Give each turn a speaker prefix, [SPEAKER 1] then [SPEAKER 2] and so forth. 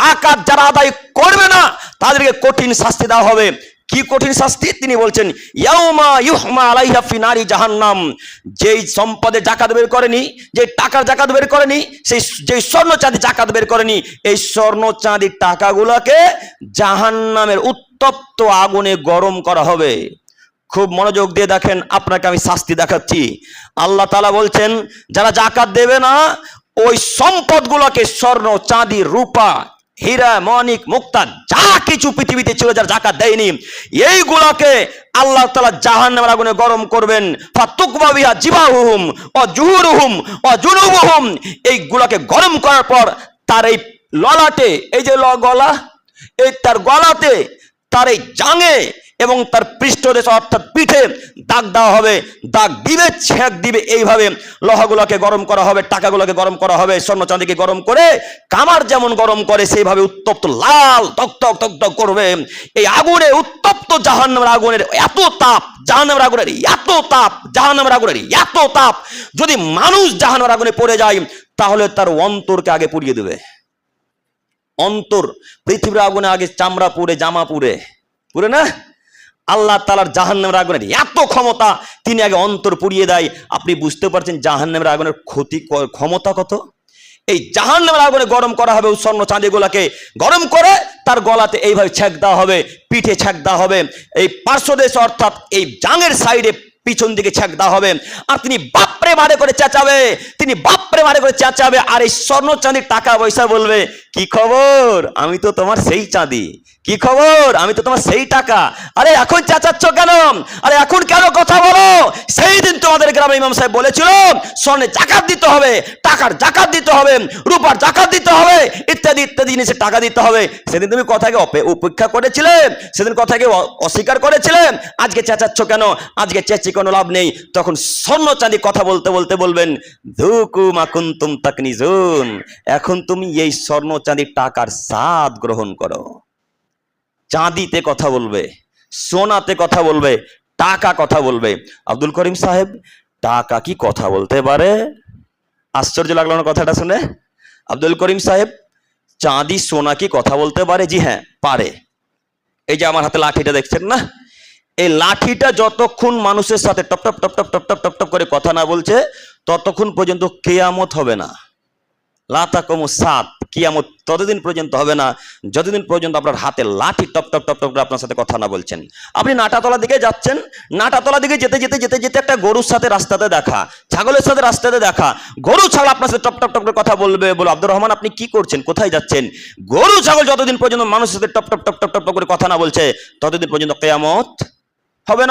[SPEAKER 1] যাকাত যারা আদায় করবে না তাদেরকে কঠিন শাস্তি দেওয়া হবে। কি কঠিন শাস্তি? তিনি বলছেন ইয়াউমা ইউহমা আলাইহা ফি নারি জাহান্নাম। যেই সম্পদে যাকাত বের করেনি, যে টাকার যাকাত বের করেনি, সেই যেই স্বর্ণ চাঁদি যাকাত বের করেনি, এই স্বর্ণ চাঁদির টাকাগুলোকে জাহান্নামের উত্তপ্ত আগুনে গরম করা হবে। খুব মনোযোগ দিয়ে দেখেন, আপনাকে আমি শাস্তি দেখাচ্ছি। আল্লাহ তাআলা বলছেন যারা যাকাত দেবে না ওই সম্পদগুলোকে, স্বর্ণ চাঁদি রূপা হীরা মণিক মুক্তা যা কিছু পৃথিবীতে ছিল যারা যাকাত দেয়নি, এইগুলোকে আল্লাহ তাআলা জাহান্নামের আগুনে গরম করবেন। ফাতুকবা বিহা জিবাহুম ওয়া জুহুরুহুম ওয়া জুনুবুহুম। এইগুলোকে গরম করার পর তার এই ললাটে, এই যে গলা, এই তার গলাতে, তার এই জাঙে এবং তার পৃষ্ঠদেশে অর্থাৎ পিঠে দাগ দেওয়া হবে। দাগ দিবে, ছেঁক দিবে, এইভাবে লোহাগুলোকে গরম করা হবে, টাকাগুলোকে গরম করা হবে, স্বর্ণ চাঁদিকে গরম করে কামার যেমন গরম করে সেইভাবে উত্তপ্ত লাল তকতক তকতক করবে। এই আগুনে, উত্তপ্ত জাহান্নামের আগুনের এত তাপ, জাহান্নামের আগুনের এত তাপ, জাহান্নামের আগুনের এত তাপ, যদি মানুষ জাহান্নামের আগুনে পড়ে যায় তাহলে তার অন্তরকে আগে পুড়িয়ে দেবে। অন্তর, পৃথিবীর আগুনে আগে চামড়া পুড়ে, জামা পুড়ে না, আল্লাহ তাআলার জাহান্নামের আগুনের এত ক্ষমতা, তিনি আগে অন্তর পুড়িয়ে দেয়। আপনি বুঝতে পারছেন জাহান্নামের আগুনের ক্ষমতা কত। এই জাহান্নামের আগুনে গরম করা হবে স্বর্ণ চাঁদিগুলোকে, গরম করে তার গলাতে এইভাবে ছেঁক দেওয়া হবে, পিঠে ছেঁক দেওয়া হবে, এই পার্শ্বদেশ অর্থাৎ এই জাঙের সাইডে পিছন দিকে ছেঁক দেওয়া হবে। আর তিনি বাপরে মারে করে চেঁচাবে, তিনি বাপরে মারে করে চেঁচাবে। আর এই স্বর্ণ চাঁদির টাকা পয়সা বলবে কি খবর, আমি তো তোমার সেই চাঁদি, কি খবর, আমি তো তোমার সেই টাকা। আরে এখন চেঁচাচ্ছ কেন? আরে এখন কেন কথা বলো? সেই দিন তোমাদের গ্রামে ইমাম সাহেব বলেছিল স্বর্ণের যাকাত দিতে হবে, টাকার যাকাত দিতে হবে, রূপার যাকাত দিতে হবে, ইত্যাদি ইত্যাদি জিনিসের টাকা দিতে হবে। সেদিন তুমি কথাকে উপেক্ষা করেছিলে, সেদিন কথাকে অস্বীকার করেছিলে। আজকে চেঁচাচ্ছ কেন? আজকে চেঁচে কোনো লাভ নেই। তখন স্বর্ণ চাঁদি কথা বলতে বলতে বলবেন ধুকু মা কুনতুম তাকনিজুন, এখন তুমি এই স্বর্ণ চাঁদির টাকার স্বাদ গ্রহণ করো। চাঁদিতে কথা বলবে, সোনাতে কথা বলবে, টাকা কথা বলবে। আব্দুল করিম সাহেব, টাকা কি কথা বলতে পারে? আশ্চর্য লাগলো না কথাটা শুনে? আব্দুল করিম সাহেব, চাঁদি সোনা কি কথা বলতে পারে? জি হ্যাঁ পারে। এই যে আমার হাতে লাঠিটা দেখছেন না, এই লাঠিটা যতক্ষণ মানুষের সাথে top top top top top top top top করে কথা না বলছে ততক্ষণ পর্যন্ত কিয়ামত হবে না। লাতাকুমু সাত, কিয়ামত ততদিন পর্যন্ত হবে না যতদিন পর্যন্ত আপনার হাতে লাঠি টপ টপ টপ টপ করে আপনার সাথে কথা না বলছেন। আপনি নাটাতলা দিকে যাচ্ছেন, নাটাতলা দিকে যেতে যেতে যেতে যেতে একটা গরুর সাথে রাস্তাতে দেখা, ছাগলের সাথে রাস্তাতে দেখা, গরু ছাগল আপনার সাথে টপ টপ টপ করে কথা বলবে। বলো আব্দুর রহমান আপনি কি করছেন, কোথায় যাচ্ছেন? গরু ছাগল যতদিন পর্যন্ত মানুষের সাথে top top top top top করে কথা না বলছে ততদিন পর্যন্ত কিয়ামত হবে না।